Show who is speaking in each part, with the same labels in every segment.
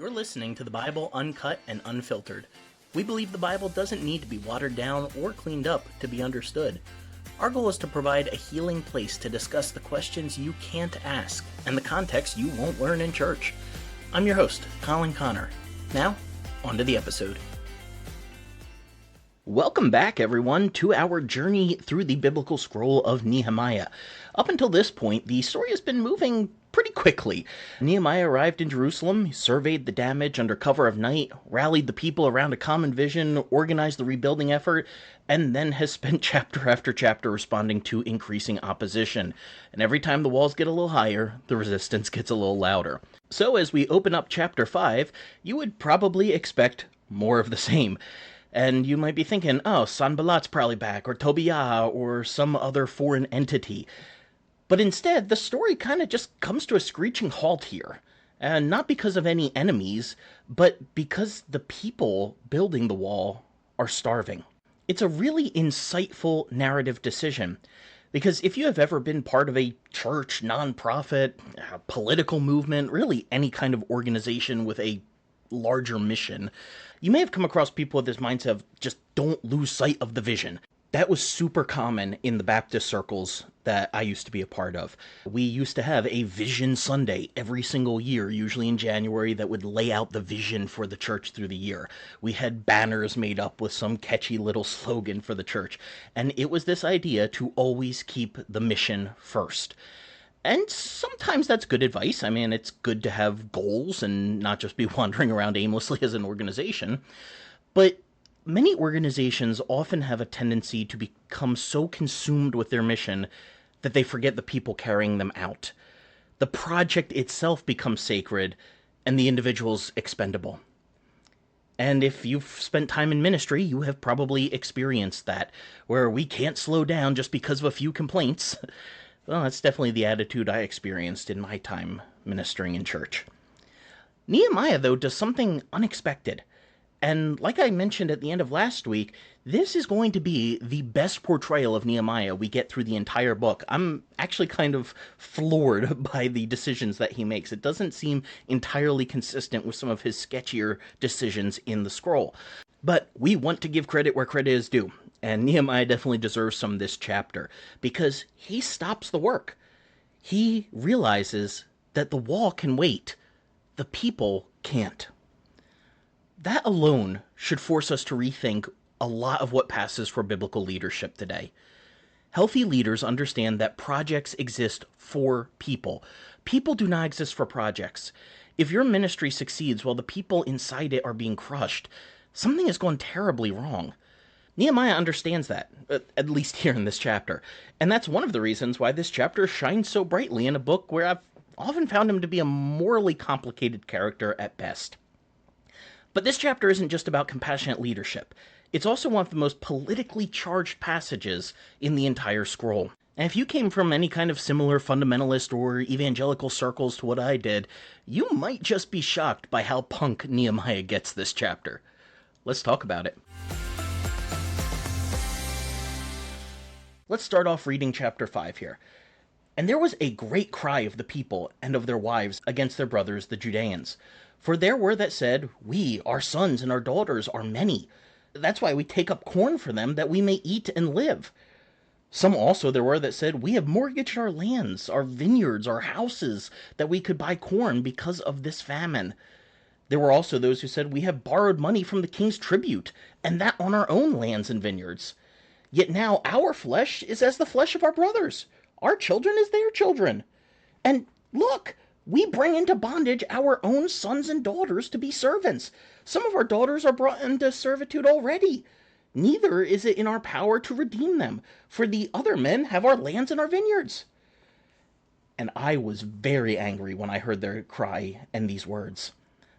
Speaker 1: You're listening to the Bible Uncut and Unfiltered. We believe the Bible doesn't need to be watered down or cleaned up to be understood. Our goal is to provide a healing place to discuss the questions you can't ask and the context you won't learn in church. I'm your host, Colin Connor. Now, on to the episode. Welcome back, everyone, to our journey through the biblical scroll of Nehemiah. Up until this point, the story has been moving pretty quickly. Nehemiah arrived in Jerusalem, he surveyed the damage under cover of night, rallied the people around a common vision, organized the rebuilding effort, and then has spent chapter after chapter responding to increasing opposition. And every time the walls get a little higher, the resistance gets a little louder. So as we open up chapter 5, you would probably expect more of the same. And you might be thinking, oh, Sanballat's probably back, or Tobiah, or some other foreign entity. But instead, the story kind of just comes to a screeching halt here. And not because of any enemies, but because the people building the wall are starving. It's a really insightful narrative decision. Because if you have ever been part of a church, nonprofit, political movement, really any kind of organization with a larger mission, you may have come across people with this mindset of just don't lose sight of the vision. That was super common in the Baptist circles that I used to be a part of. We used to have a Vision Sunday every single year, usually in January, that would lay out the vision for the church through the year. We had banners made up with some catchy little slogan for the church. And it was this idea to always keep the mission first. And sometimes that's good advice. I mean, it's good to have goals and not just be wandering around aimlessly as an organization. But many organizations often have a tendency to become so consumed with their mission that they forget the people carrying them out. The project itself becomes sacred, and the individual's expendable. And if you've spent time in ministry, you have probably experienced that, where we can't slow down just because of a few complaints. Well, that's definitely the attitude I experienced in my time ministering in church. Nehemiah, though, does something unexpected. And like I mentioned at the end of last week, this is going to be the best portrayal of Nehemiah we get through the entire book. I'm actually kind of floored by the decisions that he makes. It doesn't seem entirely consistent with some of his sketchier decisions in the scroll. But we want to give credit where credit is due. And Nehemiah definitely deserves some this chapter, because he stops the work. He realizes that the wall can wait. The people can't. That alone should force us to rethink a lot of what passes for biblical leadership today. Healthy leaders understand that projects exist for people. People do not exist for projects. If your ministry succeeds while the people inside it are being crushed, something has gone terribly wrong. Nehemiah understands that, at least here in this chapter. And that's one of the reasons why this chapter shines so brightly in a book where I've often found him to be a morally complicated character at best. But this chapter isn't just about compassionate leadership. It's also one of the most politically charged passages in the entire scroll. And if you came from any kind of similar fundamentalist or evangelical circles to what I did, you might just be shocked by how punk Nehemiah gets this chapter. Let's talk about it. Let's start off reading chapter 5 here. And there was a great cry of the people and of their wives against their brothers the Judeans. For there were that said, we, our sons and our daughters, are many. That's why we take up corn for them, that we may eat and live. Some also there were that said, we have mortgaged our lands, our vineyards, our houses, that we could buy corn because of this famine. There were also those who said, we have borrowed money from the king's tribute, and that on our own lands and vineyards. Yet now our flesh is as the flesh of our brothers. Our children as their children. And look, we bring into bondage our own sons and daughters to be servants. Some of our daughters are brought into servitude already. Neither is it in our power to redeem them, for the other men have our lands and our vineyards. And I was very angry when I heard their cry and these words.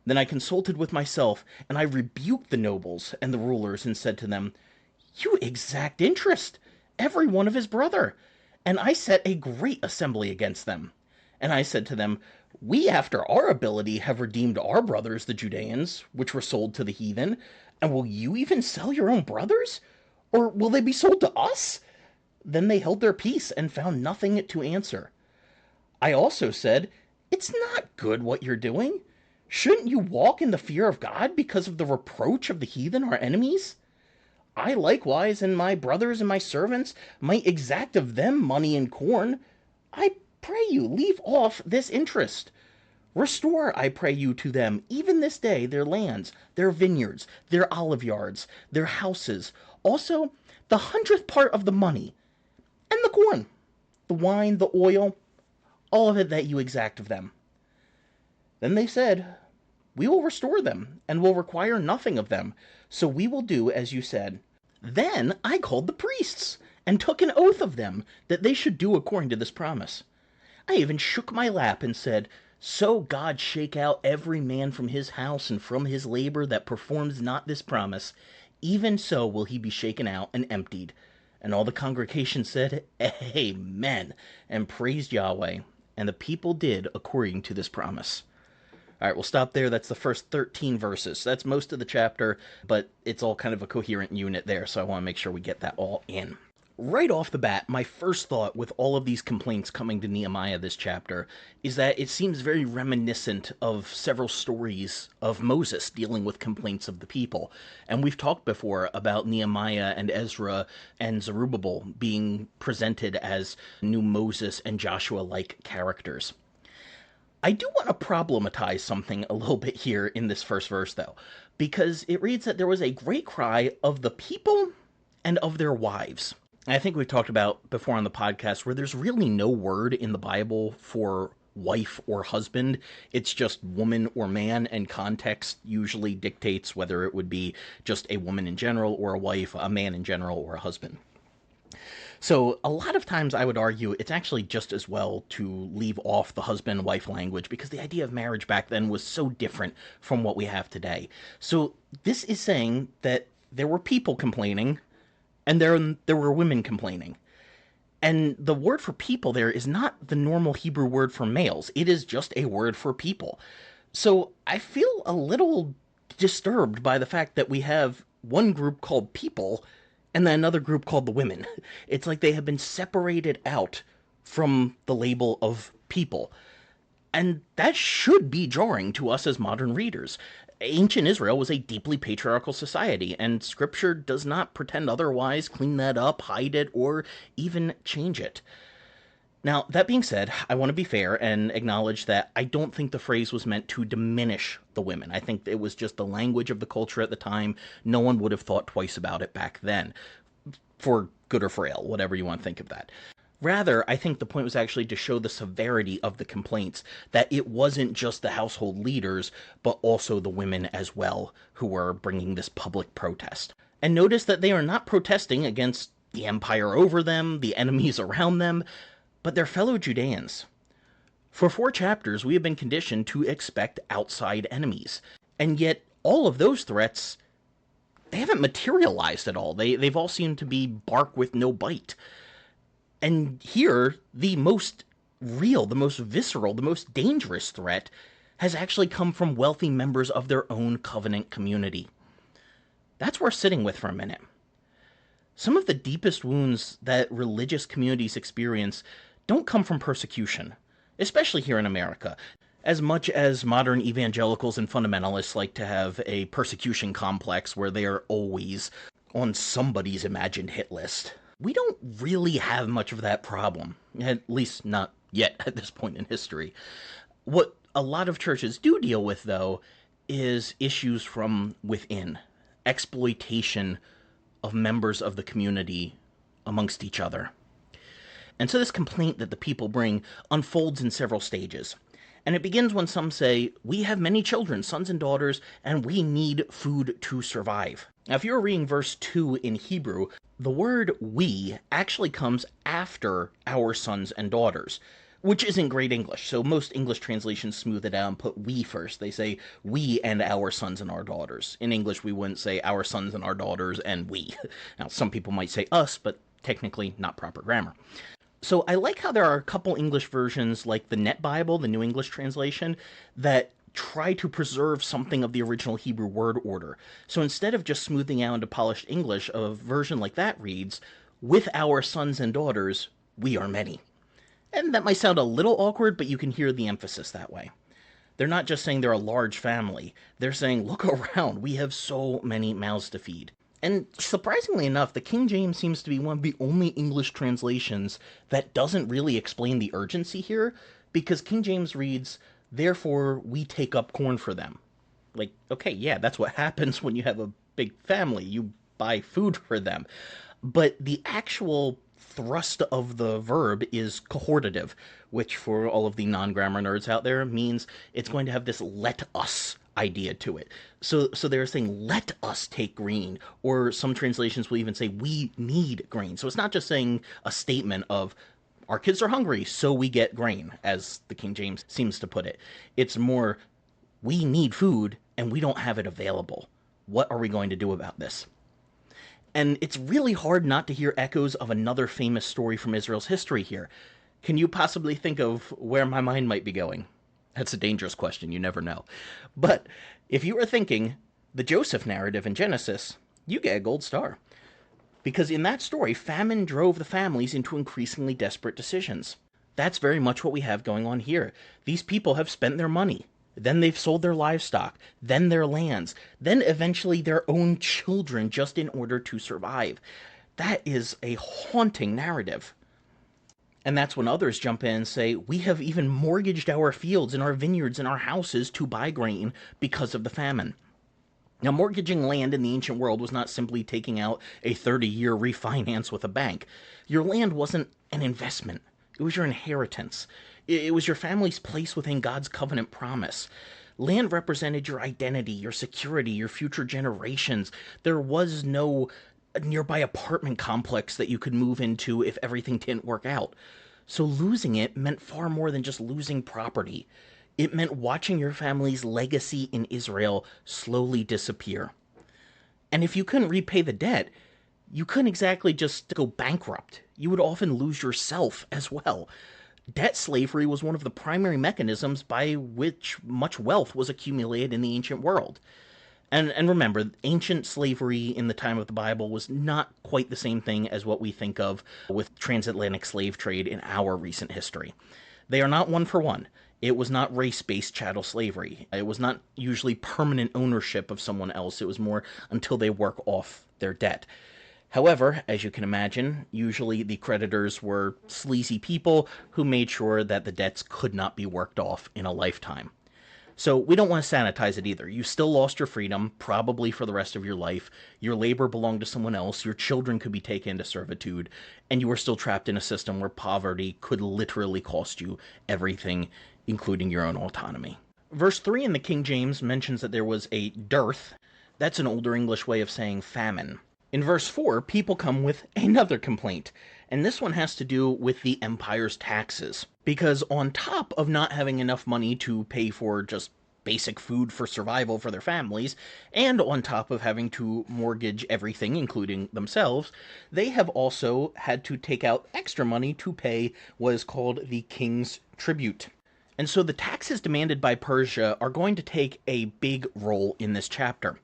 Speaker 1: Then I consulted with myself, and I rebuked the nobles and the rulers, and said to them, you exact interest, every one of his brother. And I set a great assembly against them. And I said to them, we after our ability have redeemed our brothers the Judeans, which were sold to the heathen. And will you even sell your own brothers? Or will they be sold to us? Then they held their peace and found nothing to answer. I also said, it's not good what you're doing. Shouldn't you walk in the fear of God because of the reproach of the heathen, our enemies? I likewise, and my brothers and my servants, might exact of them money and corn. I pray you, leave off this interest. Restore, I pray you, to them, even this day, their lands, their vineyards, their olive yards, their houses, also the 100th part of the money, and the corn, the wine, the oil, all of it that you exact of them. Then they said, we will restore them, and will require nothing of them, so we will do as you said. Then I called the priests, and took an oath of them, that they should do according to this promise. I even shook my lap, and said, so God shake out every man from his house and from his labor that performs not this promise, even so will he be shaken out and emptied. And all the congregation said, Amen, and praised Yahweh. And the people did according to this promise. All right, we'll stop there. That's the first 13 verses. That's most of the chapter, but it's all kind of a coherent unit there, so I want to make sure we get that all in. Right off the bat, my first thought with all of these complaints coming to Nehemiah this chapter is that it seems very reminiscent of several stories of Moses dealing with complaints of the people. And we've talked before about Nehemiah and Ezra and Zerubbabel being presented as new Moses and Joshua-like characters. I do want to problematize something a little bit here in this first verse, though, because it reads that there was a great cry of the people and of their wives. I think we've talked about before on the podcast where there's really no word in the Bible for wife or husband. It's just woman or man, and context usually dictates whether it would be just a woman in general or a wife, a man in general, or a husband. So a lot of times I would argue it's actually just as well to leave off the husband-wife language because the idea of marriage back then was so different from what we have today. So this is saying that there were people complaining and there were women complaining. And the word for people there is not the normal Hebrew word for males. It is just a word for people. So I feel a little disturbed by the fact that we have one group called people and then another group called the women. It's like they have been separated out from the label of people. And that should be jarring to us as modern readers. Ancient Israel was a deeply patriarchal society, and Scripture does not pretend otherwise, clean that up, hide it, or even change it. Now, that being said, I want to be fair and acknowledge that I don't think the phrase was meant to diminish the women. I think it was just the language of the culture at the time. No one would have thought twice about it back then, for good or for ill, whatever you want to think of that. Rather, I think the point was actually to show the severity of the complaints, that it wasn't just the household leaders, but also the women as well, who were bringing this public protest. And notice that they are not protesting against the empire over them, the enemies around them, but their fellow Judeans. For 4 chapters, we have been conditioned to expect outside enemies, and yet all of those threats, they haven't materialized at all. They've all seemed to be bark with no bite. And here, the most real, the most visceral, the most dangerous threat has actually come from wealthy members of their own covenant community. That's worth sitting with for a minute. Some of the deepest wounds that religious communities experience don't come from persecution, especially here in America. As much as modern evangelicals and fundamentalists like to have a persecution complex where they are always on somebody's imagined hit list, we don't really have much of that problem, at least not yet at this point in history. What a lot of churches do deal with, though, is issues from within, exploitation of members of the community amongst each other. And so this complaint that the people bring unfolds in several stages. And it begins when some say, we have many children, sons and daughters, and we need food to survive. Now, if you're reading verse 2 in Hebrew, the word we actually comes after our sons and daughters, which isn't great English. So most English translations smooth it out and put we first. They say we and our sons and our daughters. In English, we wouldn't say our sons and our daughters and we. Now, some people might say us, but technically not proper grammar. So I like how there are a couple English versions, like the Net Bible, the New English translation, that try to preserve something of the original Hebrew word order. So instead of just smoothing out into polished English, a version like that reads, with our sons and daughters, we are many. And that might sound a little awkward, but you can hear the emphasis that way. They're not just saying they're a large family. They're saying, look around, we have so many mouths to feed. And surprisingly enough, the King James seems to be one of the only English translations that doesn't really explain the urgency here, because King James reads, therefore we take up corn for them. Like, okay, yeah, that's what happens when you have a big family. You buy food for them. But the actual thrust of the verb is cohortative, which for all of the non-grammar nerds out there means it's going to have this let us idea to it. So they're saying let us take green, or some translations will even say we need grain. So it's not just saying a statement of our kids are hungry, so we get grain, as the King James seems to put it. It's more we need food and we don't have it available. What are we going to do about this? And it's really hard not to hear echoes of another famous story from Israel's history here. Can you possibly think of where my mind might be going? That's a dangerous question, you never know. But if you were thinking the Joseph narrative in Genesis, you get a gold star. Because in that story, famine drove the families into increasingly desperate decisions. That's very much what we have going on here. These people have spent their money. Then they've sold their livestock, then their lands, then eventually their own children just in order to survive. That is a haunting narrative. And that's when others jump in and say, we have even mortgaged our fields and our vineyards and our houses to buy grain because of the famine. Now, mortgaging land in the ancient world was not simply taking out a 30-year refinance with a bank. Your land wasn't an investment. It was your inheritance. It was your family's place within God's covenant promise. Land represented your identity, your security, your future generations. There was no nearby apartment complex that you could move into if everything didn't work out. So losing it meant far more than just losing property. It meant watching your family's legacy in Israel slowly disappear. And if you couldn't repay the debt, you couldn't exactly just go bankrupt. You would often lose yourself as well. Debt slavery was one of the primary mechanisms by which much wealth was accumulated in the ancient world. And remember, ancient slavery in the time of the Bible was not quite the same thing as what we think of with transatlantic slave trade in our recent history. They are not one for one. It was not race-based chattel slavery. It was not usually permanent ownership of someone else. It was more until they work off their debt. However, as you can imagine, usually the creditors were sleazy people who made sure that the debts could not be worked off in a lifetime. So we don't want to sanitize it either. You still lost your freedom, probably for the rest of your life. Your labor belonged to someone else. Your children could be taken into servitude. And you were still trapped in a system where poverty could literally cost you everything, including your own autonomy. Verse 3 in the King James mentions that there was a dearth. That's an older English way of saying famine. In verse 4, people come with another complaint, and this one has to do with the empire's taxes. Because on top of not having enough money to pay for just basic food for survival for their families, and on top of having to mortgage everything, including themselves, they have also had to take out extra money to pay what is called the king's tribute. And so the taxes demanded by Persia are going to take a big role in this chapter.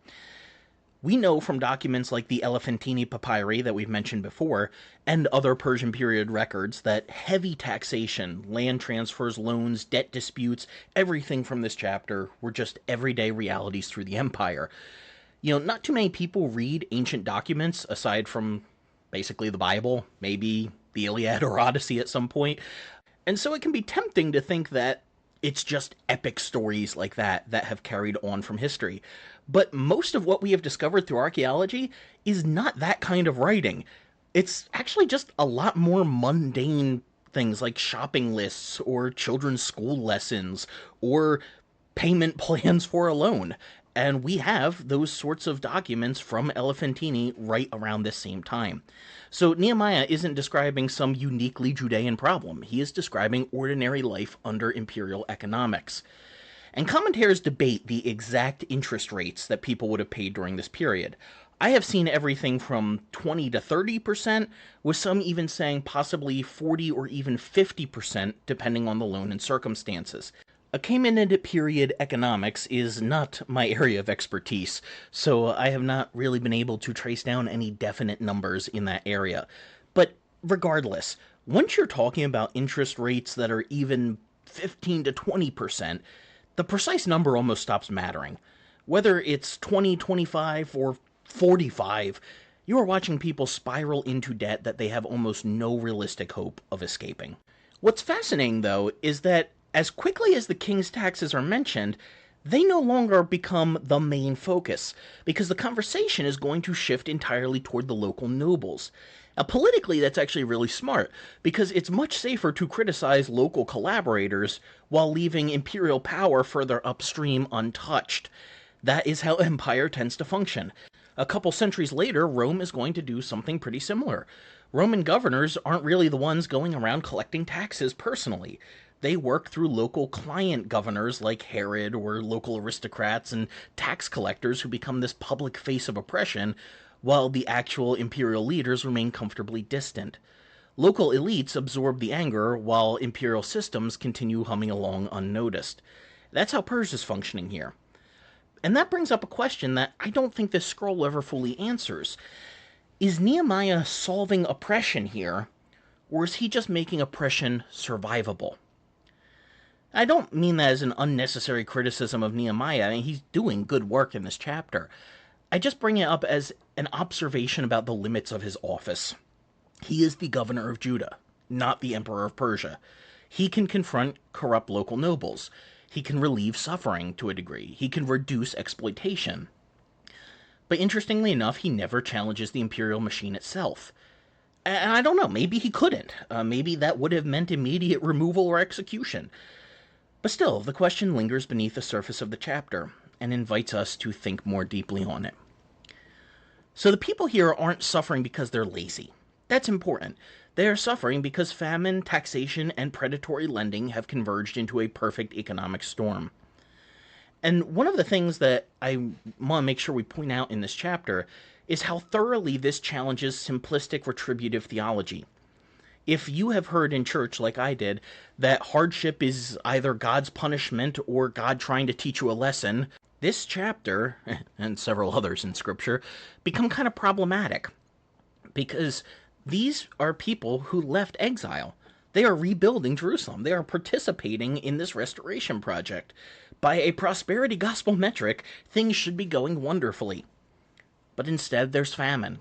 Speaker 1: We know from documents like the Elephantine papyri that we've mentioned before, and other Persian period records, that heavy taxation, land transfers, loans, debt disputes, everything from this chapter were just everyday realities through the empire. You know, not too many people read ancient documents, aside from basically the Bible, maybe the Iliad or Odyssey at some point, and so it can be tempting to think that it's just epic stories like that that have carried on from history. But most of what we have discovered through archaeology is not that kind of writing. It's actually just a lot more mundane things like shopping lists or children's school lessons or payment plans for a loan. And we have those sorts of documents from Elephantine right around this same time. So Nehemiah isn't describing some uniquely Judean problem. He is describing ordinary life under imperial economics. And commentators debate the exact interest rates that people would have paid during this period. I have seen everything from 20 to 30%, with some even saying possibly 40 or even 50%, depending on the loan and circumstances. Achaemenid period economics is not my area of expertise, so I have not really been able to trace down any definite numbers in that area. But regardless, once you're talking about interest rates that are even 15 to 20%, The precise number almost stops mattering. Whether it's 20, 25, or 45, you are watching people spiral into debt that they have almost no realistic hope of escaping. What's fascinating, though, is that as quickly as the king's taxes are mentioned, they no longer become the main focus, because the conversation is going to shift entirely toward the local nobles. Now, politically, that's actually really smart, because it's much safer to criticize local collaborators while leaving imperial power further upstream untouched. That is how empire tends to function. A couple centuries later, Rome is going to do something pretty similar. Roman governors aren't really the ones going around collecting taxes personally. They work through local client governors like Herod or local aristocrats and tax collectors who become this public face of oppression, while the actual imperial leaders remain comfortably distant. Local elites absorb the anger while imperial systems continue humming along unnoticed. That's how Persia's functioning here. And that brings up a question that I don't think this scroll ever fully answers. Is Nehemiah solving oppression here, or is he just making oppression survivable? I don't mean that as an unnecessary criticism of Nehemiah. I mean, he's doing good work in this chapter. I just bring it up as an observation about the limits of his office. He is the governor of Judah, not the emperor of Persia. He can confront corrupt local nobles. He can relieve suffering to a degree. He can reduce exploitation. But interestingly enough, he never challenges the imperial machine itself. And I don't know, maybe he couldn't. Maybe that would have meant immediate removal or execution. But still, the question lingers beneath the surface of the chapter and invites us to think more deeply on it. So the people here aren't suffering because they're lazy. That's important. They are suffering because famine, taxation, and predatory lending have converged into a perfect economic storm. And one of the things that I want to make sure we point out in this chapter is how thoroughly this challenges simplistic retributive theology. If you have heard in church, like I did, that hardship is either God's punishment or God trying to teach you a lesson, this chapter, and several others in Scripture, become kind of problematic. Because these are people who left exile. They are rebuilding Jerusalem. They are participating in this restoration project. By a prosperity gospel metric, things should be going wonderfully. But instead, there's famine,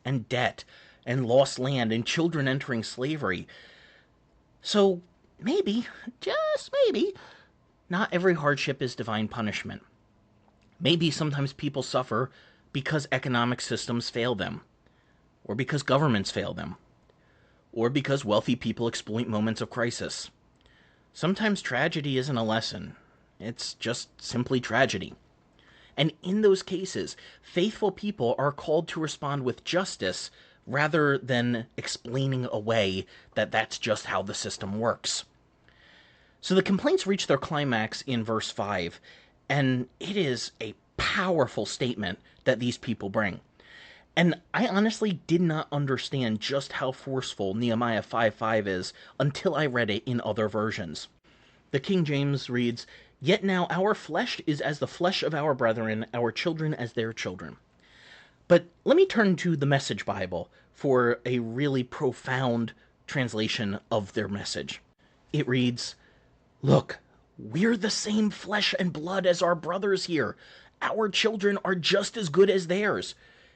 Speaker 1: and debt, and lost land, and children entering slavery. So maybe, just maybe, not every hardship is divine punishment. Maybe sometimes people suffer because economic systems fail them, or because governments fail them, or because wealthy people exploit moments of crisis. Sometimes tragedy isn't a lesson. It's just simply tragedy. And in those cases, faithful people are called to respond with justice rather than explaining away that that's just how the system works. So the complaints reach their climax in verse 5, and it is a powerful statement that these people bring. And I honestly did not understand just how forceful Nehemiah 5:5 is until I read it in other versions. The King James reads, "Yet now our flesh is as the flesh of our brethren, our children as their children." But let me turn to the Message Bible for a really profound translation of their message. It reads, "Look, we're the same flesh and blood as our brothers here. Our children are just as good as theirs.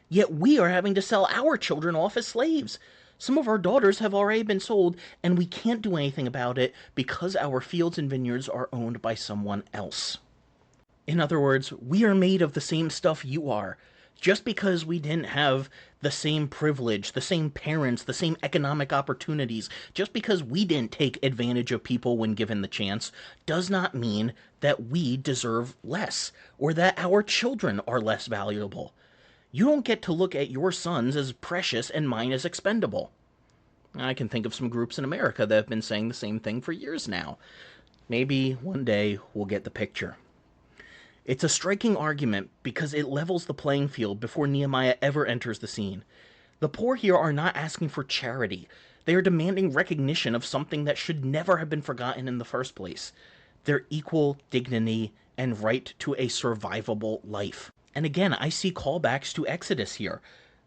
Speaker 1: Yet we are having to sell our children off as slaves. Some of our daughters have already been sold, and we can't do anything about it because our fields and vineyards are owned by someone else." In other words, we are made of the same stuff you are. Just because we didn't have the same privilege, the same parents, the same economic opportunities, just because we didn't take advantage of people when given the chance, does not mean that we deserve less, or that our children are less valuable. You don't get to look at your sons as precious and mine as expendable. I can think of some groups in America that have been saying the same thing for years now. Maybe one day we'll get the picture. It's a striking argument because it levels the playing field before Nehemiah ever enters the scene. The poor here are not asking for charity. They are demanding recognition of something that should never have been forgotten in the first place: their equal dignity and right to a survivable life. And again, I see callbacks to Exodus here.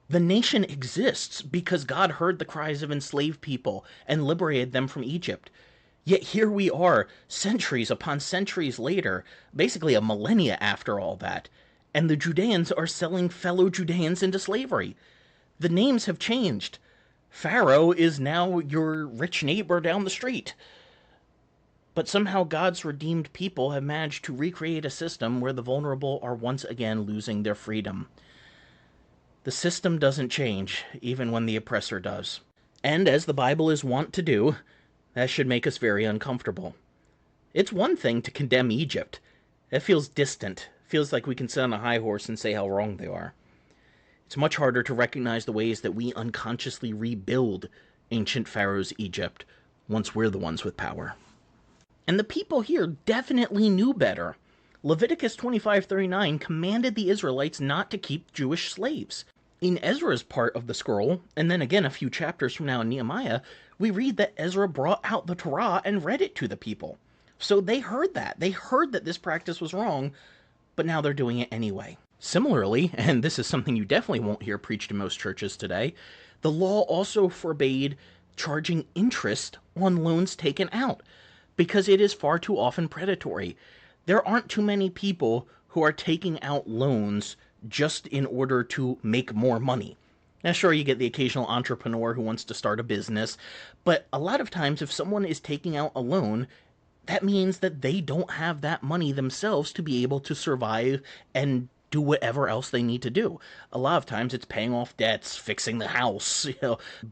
Speaker 1: The nation exists because God heard the cries of enslaved people and liberated them from Egypt. Yet here we are, centuries upon centuries later, basically a millennia after all that, and the Judeans are selling fellow Judeans into slavery. The names have changed. Pharaoh is now your rich neighbor down the street. But somehow God's redeemed people have managed to recreate a system where the vulnerable are once again losing their freedom. The system doesn't change, even when the oppressor does. And as the Bible is wont to do, that should make us very uncomfortable. It's one thing to condemn Egypt. That feels distant. Feels like we can sit on a high horse and say how wrong they are. It's much harder to recognize the ways that we unconsciously rebuild ancient Pharaoh's Egypt once we're the ones with power. And the people here definitely knew better. Leviticus 25:39 commanded the Israelites not to keep Jewish slaves. In Ezra's part of the scroll, and then again a few chapters from now in Nehemiah, we read that Ezra brought out the Torah and read it to the people. So they heard that. They heard that this practice was wrong, but now they're doing it anyway. Similarly, and this is something you definitely won't hear preached in most churches today, the law also forbade charging interest on loans taken out because it is far too often predatory. There aren't too many people who are taking out loans just in order to make more money. Now, sure, you get the occasional entrepreneur who wants to start a business, but a lot of times if someone is taking out a loan, that means that they don't have that money themselves to be able to survive and do whatever else they need to do. A lot of times it's paying off debts, fixing the house,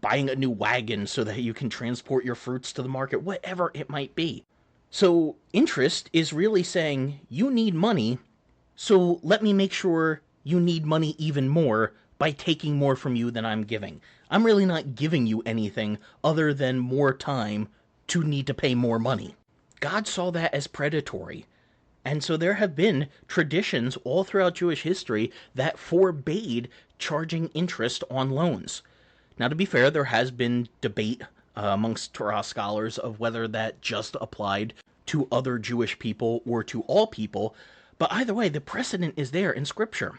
Speaker 1: buying a new wagon so that you can transport your fruits to the market, whatever it might be. So interest is really saying, you need money, so let me make sure you need money even more by taking more from you than I'm giving. I'm really not giving you anything other than more time to need to pay more money. God saw that as predatory. And so there have been traditions all throughout Jewish history that forbade charging interest on loans. Now, to be fair, there has been debate amongst Torah scholars of whether that just applied to other Jewish people or to all people, but either way, the precedent is there in Scripture.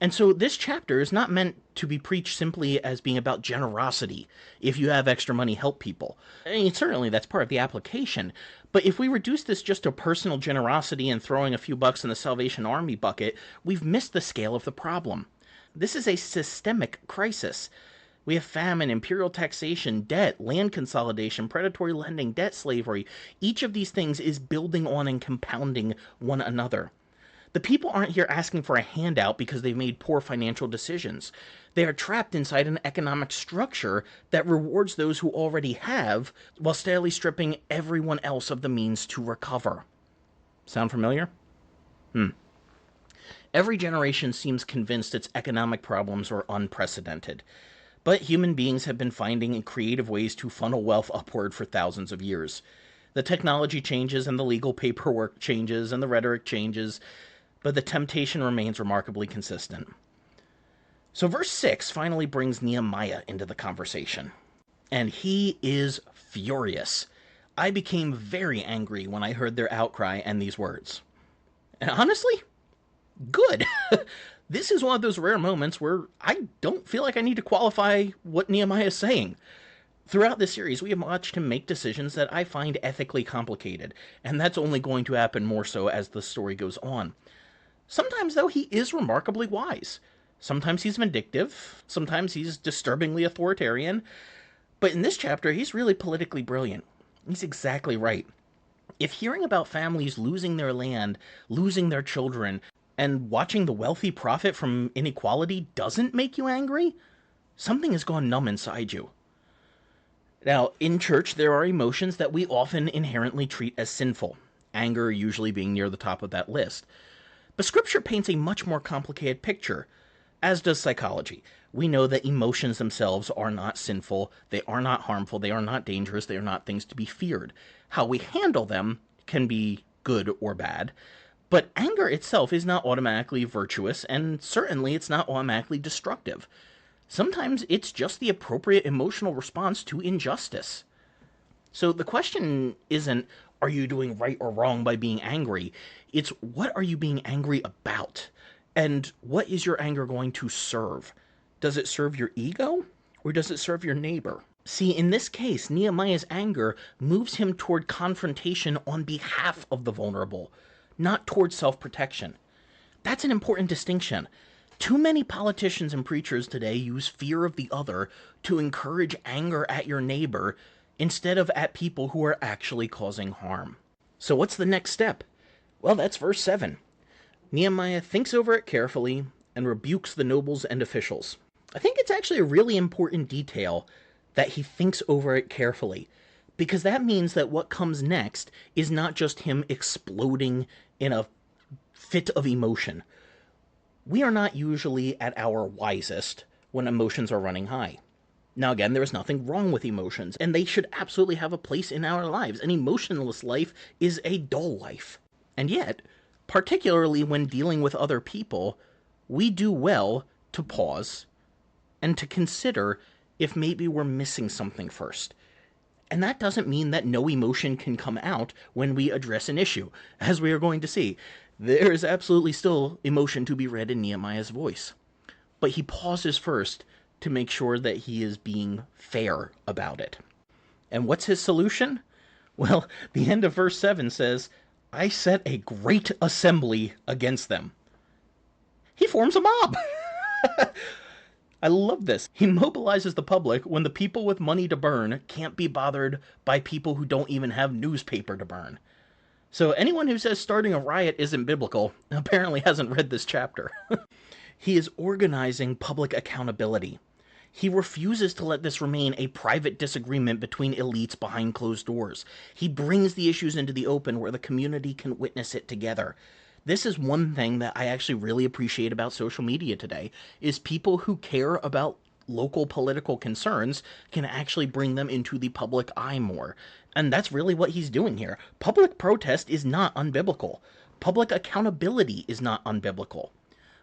Speaker 1: And so this chapter is not meant to be preached simply as being about generosity. If you have extra money, help people. I mean, certainly that's part of the application. But if we reduce this just to personal generosity and throwing a few bucks in the Salvation Army bucket, we've missed the scale of the problem. This is a systemic crisis. We have famine, imperial taxation, debt, land consolidation, predatory lending, debt slavery. Each of these things is building on and compounding one another. The people aren't here asking for a handout because they've made poor financial decisions. They are trapped inside an economic structure that rewards those who already have, while steadily stripping everyone else of the means to recover. Sound familiar? Every generation seems convinced its economic problems are unprecedented. But human beings have been finding creative ways to funnel wealth upward for thousands of years. The technology changes and the legal paperwork changes and the rhetoric changes, but the temptation remains remarkably consistent. So verse 6 finally brings Nehemiah into the conversation. And he is furious. I became very angry when I heard their outcry and these words. And honestly, good. This is one of those rare moments where I don't feel like I need to qualify what Nehemiah is saying. Throughout this series, we have watched him make decisions that I find ethically complicated, and that's only going to happen more so as the story goes on. Sometimes, though, he is remarkably wise. Sometimes he's vindictive. Sometimes he's disturbingly authoritarian. But in this chapter, he's really politically brilliant. He's exactly right. If hearing about families losing their land, losing their children, and watching the wealthy profit from inequality doesn't make you angry, something has gone numb inside you. Now, in church, there are emotions that we often inherently treat as sinful, anger usually being near the top of that list. But Scripture paints a much more complicated picture, as does psychology. We know that emotions themselves are not sinful, they are not harmful, they are not dangerous, they are not things to be feared. How we handle them can be good or bad, but anger itself is not automatically virtuous, and certainly it's not automatically destructive. Sometimes it's just the appropriate emotional response to injustice. So the question isn't, are you doing right or wrong by being angry? It's, what are you being angry about? And what is your anger going to serve? Does it serve your ego, or does it serve your neighbor? See, in this case, Nehemiah's anger moves him toward confrontation on behalf of the vulnerable, not toward self-protection. That's an important distinction. Too many politicians and preachers today use fear of the other to encourage anger at your neighbor instead of at people who are actually causing harm. So what's the next step? Well, that's verse 7. Nehemiah thinks over it carefully and rebukes the nobles and officials. I think it's actually a really important detail that he thinks over it carefully, because that means that what comes next is not just him exploding in a fit of emotion. We are not usually at our wisest when emotions are running high. Now, again, there is nothing wrong with emotions, and they should absolutely have a place in our lives. An emotionless life is a dull life. And yet, particularly when dealing with other people, we do well to pause and to consider if maybe we're missing something first. And that doesn't mean that no emotion can come out when we address an issue. As we are going to see, there is absolutely still emotion to be read in Nehemiah's voice. But he pauses first to make sure that he is being fair about it. And what's his solution? Well, the end of verse 7 says, I set a great assembly against them. He forms a mob. I love this. He mobilizes the public when the people with money to burn can't be bothered by people who don't even have newspaper to burn. So anyone who says starting a riot isn't biblical apparently hasn't read this chapter. He is organizing public accountability. He refuses to let this remain a private disagreement between elites behind closed doors. He brings the issues into the open where the community can witness it together. This is one thing that I actually really appreciate about social media today, is people who care about local political concerns can actually bring them into the public eye more. And that's really what he's doing here. Public protest is not unbiblical. Public accountability is not unbiblical.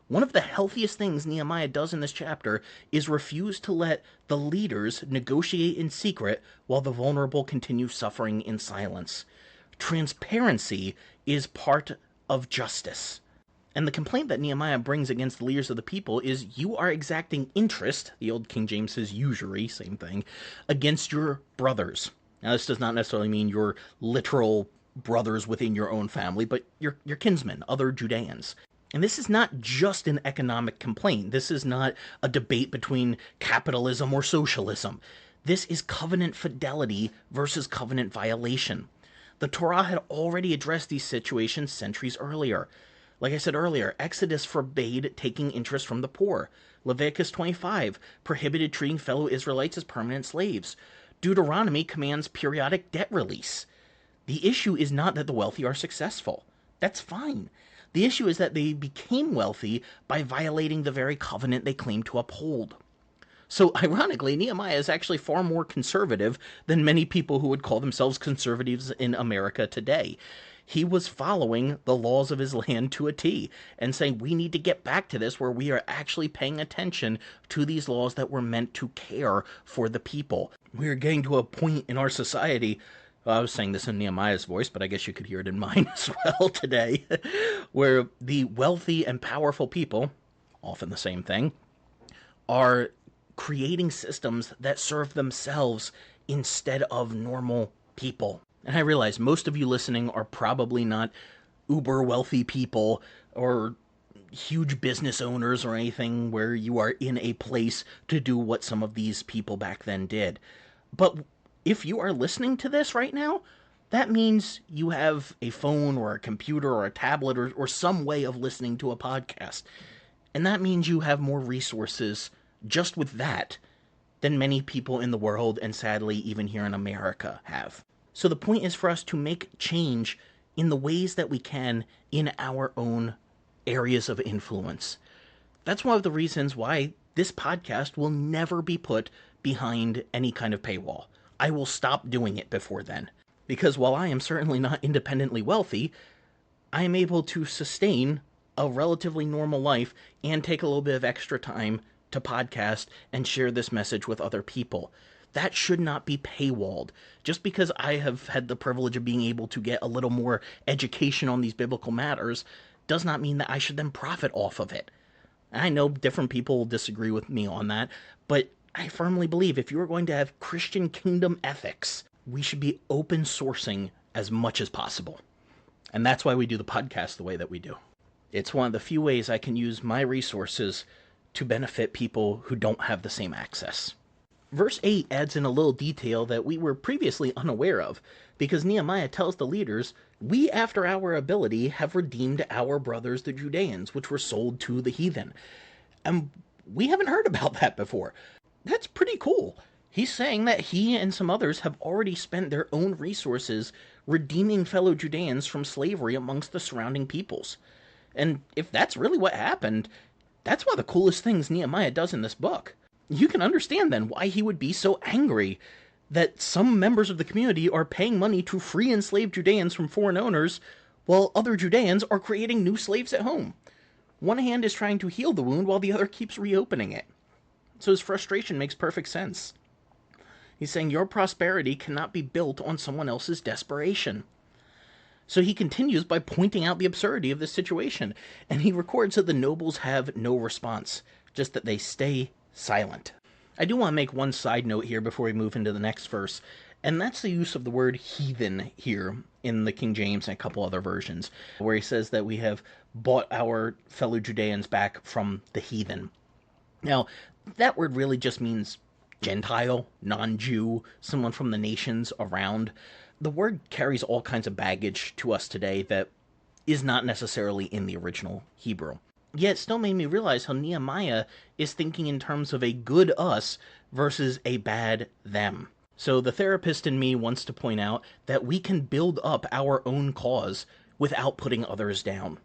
Speaker 1: One of the healthiest things Nehemiah does in this chapter is refuse to let the leaders negotiate in secret while the vulnerable continue suffering in silence. Transparency is part of justice. And the complaint that Nehemiah brings against the leaders of the people is you are exacting interest, the old King James says usury, same thing, against your brothers. Now, this does not necessarily mean your literal brothers within your own family, but your kinsmen, other Judeans. And this is not just an economic complaint. This is not a debate between capitalism or socialism. This is covenant fidelity versus covenant violation. The Torah had already addressed these situations centuries earlier. Like I said earlier, Exodus forbade taking interest from the poor. Leviticus 25 prohibited treating fellow Israelites as permanent slaves. Deuteronomy commands periodic debt release. The issue is not that the wealthy are successful. That's fine. The issue is that they became wealthy by violating the very covenant they claim to uphold. So, ironically, Nehemiah is actually far more conservative than many people who would call themselves conservatives in America today. He was following the laws of his land to a T and saying we need to get back to this where we are actually paying attention to these laws that were meant to care for the people. We are getting to a point in our society, well, I was saying this in Nehemiah's voice, but I guess you could hear it in mine as well today, where the wealthy and powerful people, often the same thing, are creating systems that serve themselves instead of normal people. And I realize most of you listening are probably not uber wealthy people or huge business owners or anything where you are in a place to do what some of these people back then did. But if you are listening to this right now, that means you have a phone or a computer or a tablet or some way of listening to a podcast. And that means you have more resources just with that than many people in the world, and sadly even here in America, have. So the point is for us to make change in the ways that we can in our own areas of influence. That's one of the reasons why this podcast will never be put behind any kind of paywall. I will stop doing it before then. Because while I am certainly not independently wealthy, I am able to sustain a relatively normal life and take a little bit of extra time to podcast and share this message with other people. That should not be paywalled. Just because I have had the privilege of being able to get a little more education on these biblical matters does not mean that I should then profit off of it. I know different people will disagree with me on that, but I firmly believe if you are going to have Christian kingdom ethics, we should be open sourcing as much as possible. And that's why we do the podcast the way that we do. It's one of the few ways I can use my resources to benefit people who don't have the same access. Verse 8 adds in a little detail that we were previously unaware of, because Nehemiah tells the leaders, "We, after our ability, have redeemed our brothers the Judeans, which were sold to the heathen." And we haven't heard about that before. That's pretty cool. He's saying that he and some others have already spent their own resources redeeming fellow Judeans from slavery amongst the surrounding peoples. And if that's really what happened, that's one of the coolest things Nehemiah does in this book. You can understand then why he would be so angry that some members of the community are paying money to free enslaved Judeans from foreign owners, while other Judeans are creating new slaves at home. One hand is trying to heal the wound while the other keeps reopening it. So his frustration makes perfect sense. He's saying your prosperity cannot be built on someone else's desperation. So he continues by pointing out the absurdity of this situation, and he records that the nobles have no response, just that they stay silent. I do want to make one side note here before we move into the next verse, and that's the use of the word heathen here in the King James and a couple other versions, where he says that we have bought our fellow Judeans back from the heathen. Now, that word really just means Gentile, non-Jew, someone from the nations around. The word carries all kinds of baggage to us today that is not necessarily in the original Hebrew. Yet it still made me realize how Nehemiah is thinking in terms of a good us versus a bad them. So the therapist in me wants to point out that we can build up our own cause without putting others down.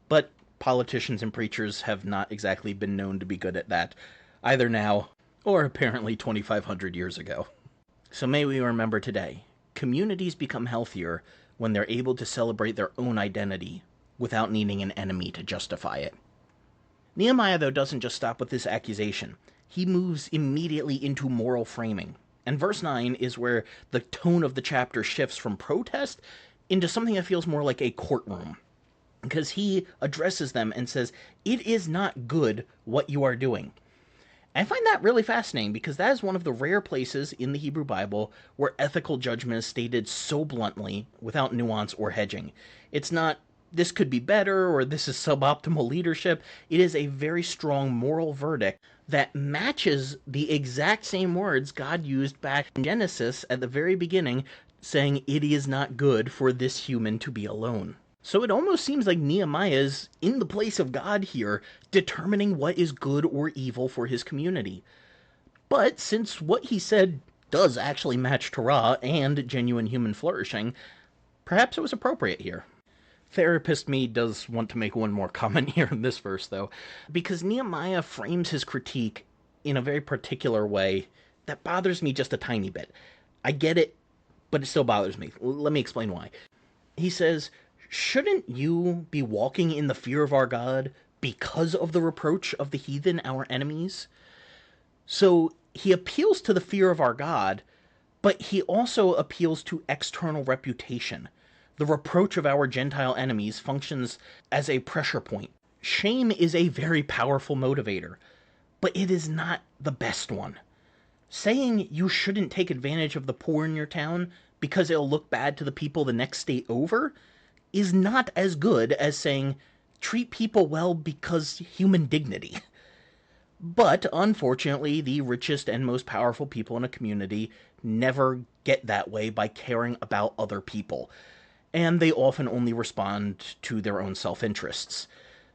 Speaker 1: But politicians and preachers have not exactly been known to be good at that, either now or apparently 2,500 years ago. So may we remember today, communities become healthier when they're able to celebrate their own identity without needing an enemy to justify it. Nehemiah, though, doesn't just stop with this accusation. He moves immediately into moral framing. And verse 9 is where the tone of the chapter shifts from protest into something that feels more like a courtroom. Because he addresses them and says, "It is not good what you are doing." I find that really fascinating because that is one of the rare places in the Hebrew Bible where ethical judgment is stated so bluntly without nuance or hedging. It's not, this could be better, or this is suboptimal leadership. It is a very strong moral verdict that matches the exact same words God used back in Genesis at the very beginning, saying it is not good for this human to be alone. So it almost seems like Nehemiah is in the place of God here, determining what is good or evil for his community. But since what he said does actually match Torah and genuine human flourishing, perhaps it was appropriate here. Therapist me does want to make one more comment here in this verse, though, because Nehemiah frames his critique in a very particular way that bothers me just a tiny bit. I get it, but it still bothers me. Let me explain why. He says, "Shouldn't you be walking in the fear of our God because of the reproach of the heathen, our enemies?" So he appeals to the fear of our God, but he also appeals to external reputation. The reproach of our Gentile enemies functions as a pressure point. Shame is a very powerful motivator, but it is not the best one. Saying you shouldn't take advantage of the poor in your town because it'll look bad to the people the next state over is not as good as saying treat people well because human dignity. But unfortunately, the richest and most powerful people in a community never get that way by caring about other people. And they often only respond to their own self-interests.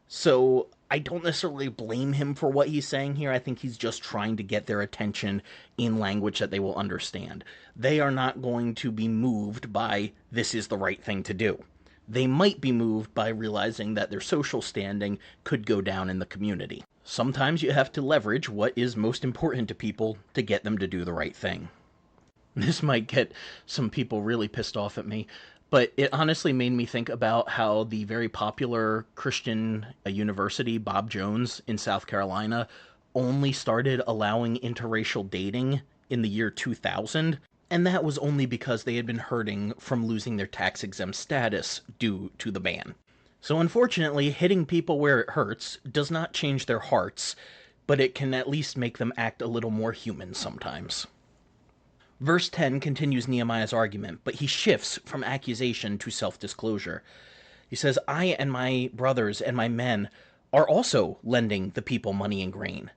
Speaker 1: So I don't necessarily blame him for what he's saying here. I think he's just trying to get their attention in language that they will understand. They are not going to be moved by this is the right thing to do. They might be moved by realizing that their social standing could go down in the community. Sometimes you have to leverage what is most important to people to get them to do the right thing. This might get some people really pissed off at me, but it honestly made me think about how the very popular Christian university, Bob Jones in South Carolina, only started allowing interracial dating in the year 2000, and that was only because they had been hurting from losing their tax-exempt status due to the ban. So unfortunately, hitting people where it hurts does not change their hearts, but it can at least make them act a little more human sometimes. Verse 10 continues Nehemiah's argument, but he shifts from accusation to self-disclosure. He says, I and my brothers and my men are also lending the people money and grain,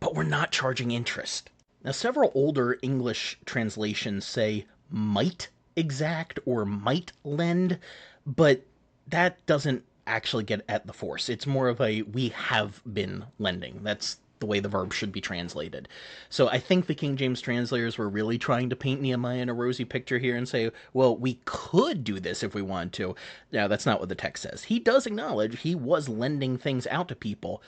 Speaker 1: but we're not charging interest. Now, several older English translations say might exact or might lend, but that doesn't actually get at the force. It's more of a we have been lending. That's the way the verb should be translated. So I think the King James translators were really trying to paint Nehemiah in a rosy picture here and say, well, we could do this if we wanted to. Now, that's not what the text says. He does acknowledge he was lending things out to people,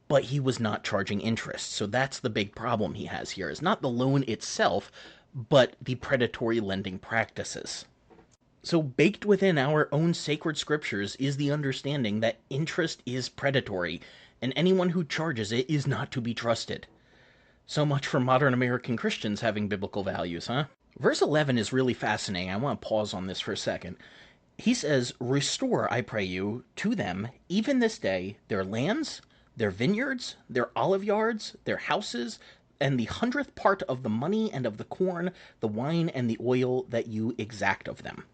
Speaker 1: but he was not charging interest. So that's the big problem he has here, is not the loan itself, but the predatory lending practices. So baked within our own sacred scriptures is the understanding that interest is predatory, and anyone who charges it is not to be trusted. So much for modern American Christians having biblical values, huh? Verse 11 is really fascinating. I want to pause on this for a second. He says, restore, I pray you, to them, even this day, their lands, their vineyards, their olive yards, their houses, and the 100th part of the money and of the corn, the wine and the oil that you exact of them.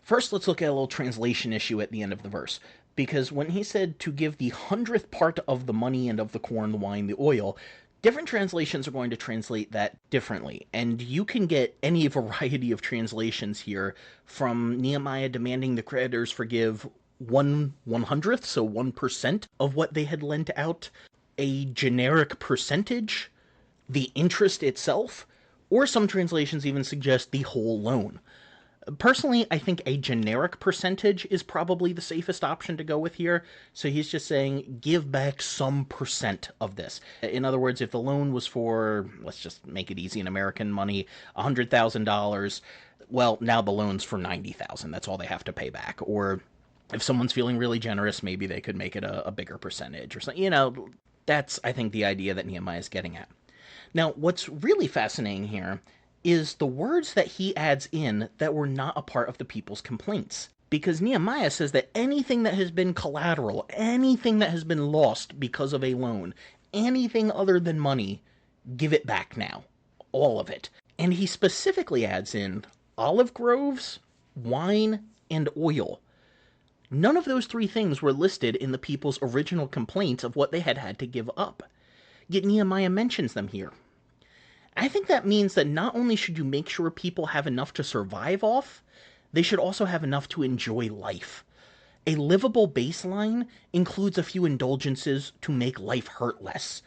Speaker 1: First, let's look at a little translation issue at the end of the verse, because when he said to give the 100th part of the money and of the corn, the wine, the oil, different translations are going to translate that differently, and you can get any variety of translations here, from Nehemiah demanding the creditors forgive 1/100th, so 1% of what they had lent out, a generic percentage, the interest itself, or some translations even suggest the whole loan. Personally, I think a generic percentage is probably the safest option to go with here. So he's just saying, give back some percent of this. In other words, if the loan was for, let's just make it easy in American money, $100,000, well, now the loan's for $90,000. That's all they have to pay back. Or if someone's feeling really generous, maybe they could make it a bigger percentage or something. You know, that's, I think, the idea that Nehemiah is getting at. Now, what's really fascinating here is the words that he adds in that were not a part of the people's complaints. Because Nehemiah says that anything that has been collateral, anything that has been lost because of a loan, anything other than money, give it back now. All of it. And he specifically adds in olive groves, wine, and oil. None of those three things were listed in the people's original complaints of what they had had to give up. Yet Nehemiah mentions them here. I think that means that not only should you make sure people have enough to survive off, they should also have enough to enjoy life. A livable baseline includes a few indulgences to make life hurt less.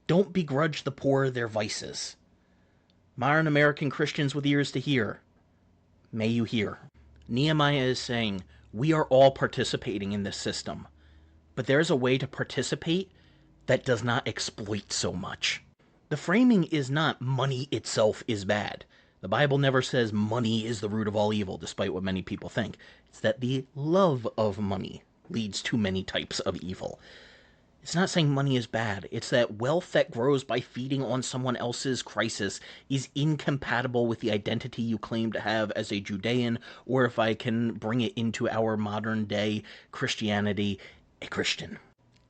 Speaker 1: Don't begrudge the poor their vices. Modern American Christians with ears to hear, may you hear. Nehemiah is saying, we are all participating in this system, but there's a way to participate that does not exploit so much. The framing is not money itself is bad. The Bible never says money is the root of all evil, despite what many people think. It's that the love of money leads to many types of evil. It's not saying money is bad. It's that wealth that grows by feeding on someone else's crisis is incompatible with the identity you claim to have as a Judean, or if I can bring it into our modern day Christianity, a Christian.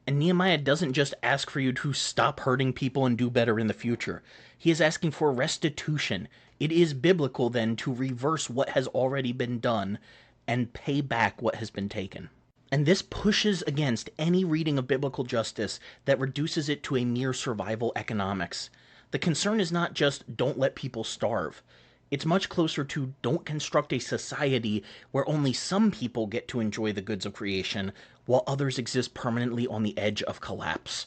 Speaker 1: And Nehemiah doesn't just ask for you to stop hurting people and do better in the future. He is asking for restitution. It is biblical, then, to reverse what has already been done and pay back what has been taken. And this pushes against any reading of biblical justice that reduces it to a mere survival economics. The concern is not just don't let people starve. It's much closer to don't construct a society where only some people get to enjoy the goods of creation while others exist permanently on the edge of collapse.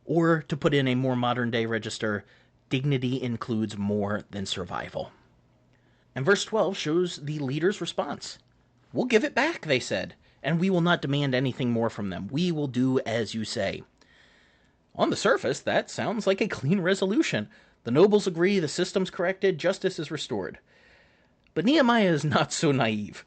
Speaker 1: Or, to put in a more modern day register, dignity includes more than survival. And verse 12 shows the leader's response. We'll give it back, they said, and we will not demand anything more from them. We will do as you say. On the surface, that sounds like a clean resolution. The nobles agree, the system's corrected, justice is restored. But Nehemiah is not so naive,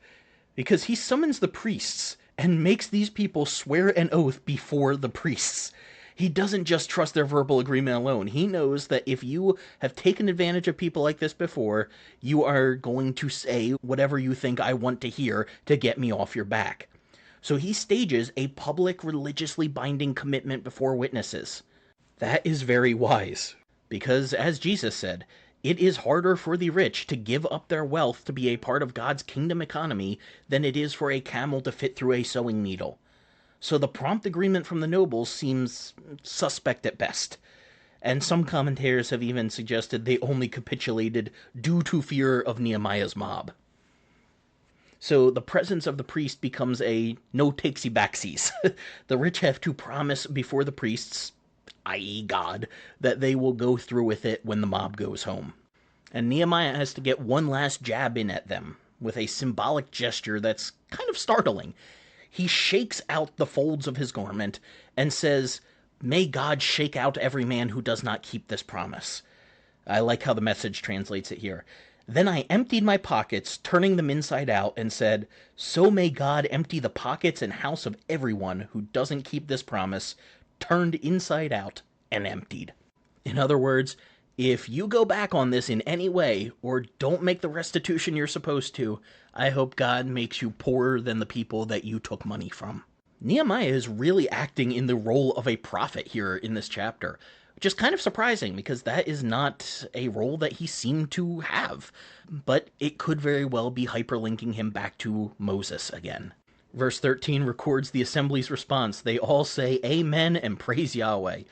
Speaker 1: because he summons the priests and makes these people swear an oath before the priests. He doesn't just trust their verbal agreement alone. He knows that if you have taken advantage of people like this before, you are going to say whatever you think I want to hear to get me off your back. So he stages a public, religiously binding commitment before witnesses. That is very wise, because as Jesus said, it is harder for the rich to give up their wealth to be a part of God's kingdom economy than it is for a camel to fit through a sewing needle. So the prompt agreement from the nobles seems suspect at best. And some commentators have even suggested they only capitulated due to fear of Nehemiah's mob. So the presence of the priest becomes a no takesy backsies. The rich have to promise before the priests, i.e., God, that they will go through with it when the mob goes home. And Nehemiah has to get one last jab in at them with a symbolic gesture that's kind of startling. He shakes out the folds of his garment and says, "May God shake out every man who does not keep this promise." I like how the Message translates it here. "Then I emptied my pockets, turning them inside out, and said, so may God empty the pockets and house of everyone who doesn't keep this promise, turned inside out and emptied." In other words, if you go back on this in any way, or don't make the restitution you're supposed to, I hope God makes you poorer than the people that you took money from. Nehemiah is really acting in the role of a prophet here in this chapter, which is kind of surprising because that is not a role that he seemed to have. But it could very well be hyperlinking him back to Moses again. Verse 13 records the assembly's response. They all say amen and praise Yahweh.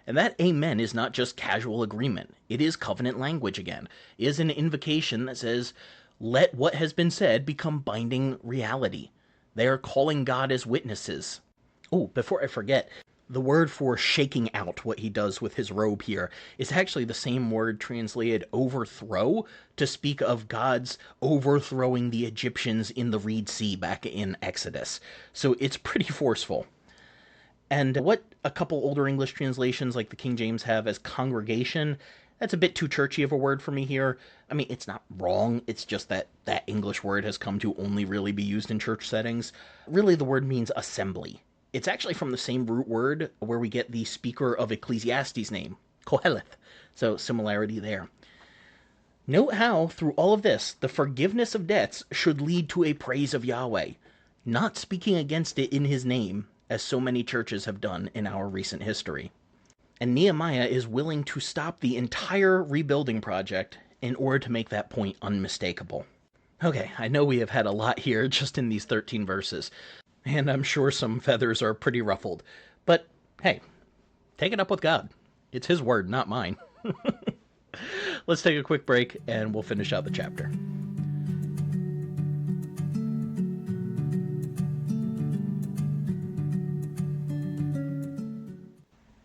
Speaker 1: And that amen is not just casual agreement. It is covenant language again. It is an invocation that says, let what has been said become binding reality. They are calling God as witnesses. Oh, before I forget, the word for shaking out what he does with his robe here is actually the same word translated overthrow to speak of God's overthrowing the Egyptians in the Reed Sea back in Exodus. So it's pretty forceful. And what a couple older English translations like the King James have as congregation, that's a bit too churchy of a word for me here. I mean, it's not wrong, it's just that that English word has come to only really be used in church settings. Really, the word means assembly. It's actually from the same root word where we get the speaker of Ecclesiastes' name, Koheleth. So, similarity there. Note how, through all of this, the forgiveness of debts should lead to a praise of Yahweh, not speaking against it in his name, as so many churches have done in our recent history. And Nehemiah is willing to stop the entire rebuilding project in order to make that point unmistakable. Okay, I know we have had a lot here just in these 13 verses, and I'm sure some feathers are pretty ruffled. But hey, take it up with God. It's his word, not mine. Let's take a quick break and we'll finish out the chapter.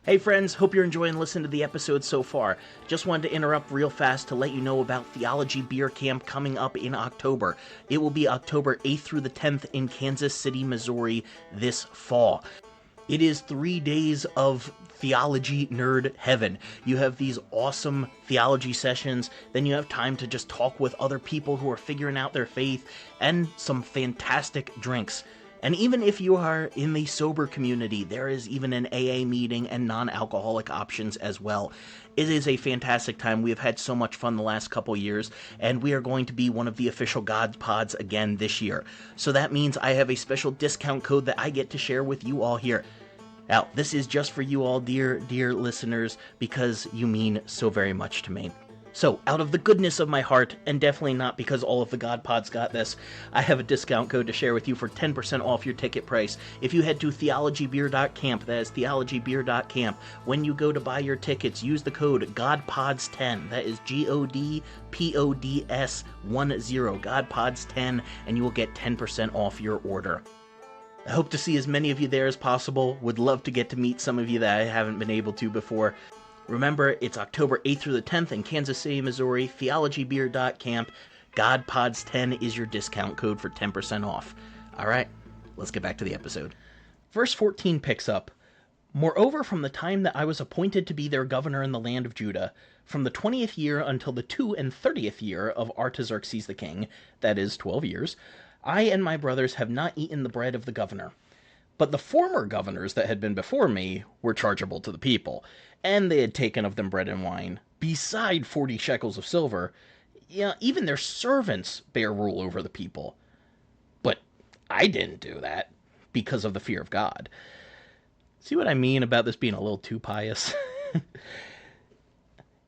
Speaker 1: Hey friends, hope you're enjoying listening to the episode so far. Just wanted to interrupt real fast to let you know about Theology Beer Camp coming up in October. It will be October 8th through the 10th in Kansas City, Missouri this fall. It is 3 days of theology nerd heaven. You have these awesome theology sessions, then you have time to just talk with other people who are figuring out their faith, and some fantastic drinks. And even if you are in the sober community, there is even an AA meeting and non-alcoholic options as well. It is a fantastic time. We have had so much fun the last couple years, and we are going to be one of the official God Pods again this year. So that means I have a special discount code that I get to share with you all here. Now, this is just for you all, dear listeners, because you mean so very much to me. So, out of the goodness of my heart, and definitely not because all of the God Pods got this, I have a discount code to share with you for 10% off your ticket price. If you head to theologybeer.camp, that is theologybeer.camp, when you go to buy your tickets, use the code GODPODS10, that is GODPODS10, GODPODS10, and you will get 10% off your order. I hope to see as many of you there as possible. Would love to get to meet some of you that I haven't been able to before. Remember, it's October 8th through the 10th in Kansas City, Missouri, theologybeer.camp. GodPods10 is your discount code for 10% off. All right, let's get back to the episode. Verse 14 picks up, "Moreover, from the time that I was appointed to be their governor in the land of Judah, from the 20th year until the 32nd year of Artaxerxes the king, that is, 12 years, I and my brothers have not eaten the bread of the governor. But the former governors that had been before me were chargeable to the people, and they had taken of them bread and wine, beside 40 shekels of silver. Yeah, even their servants bear rule over the people. But I didn't do that, because of the fear of God." See what I mean about this being a little too pious?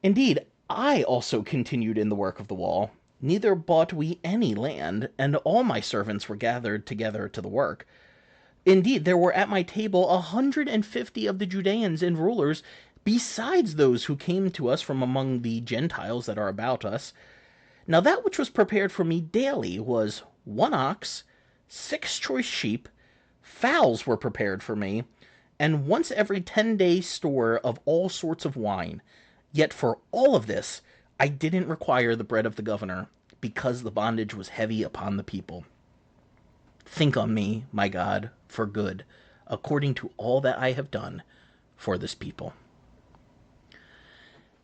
Speaker 1: Indeed, I also continued in the work of the wall. Neither bought we any land, and all my servants were gathered together to the work. Indeed, there were at my table 150 of the Judeans and rulers, besides those who came to us from among the Gentiles that are about us. Now that which was prepared for me daily was 1 ox, 6 choice sheep, fowls were prepared for me, and once every 10 days' store of all sorts of wine. Yet for all of this I didn't require the bread of the governor, because the bondage was heavy upon the people. Think on me, my God, for good, according to all that I have done for this people.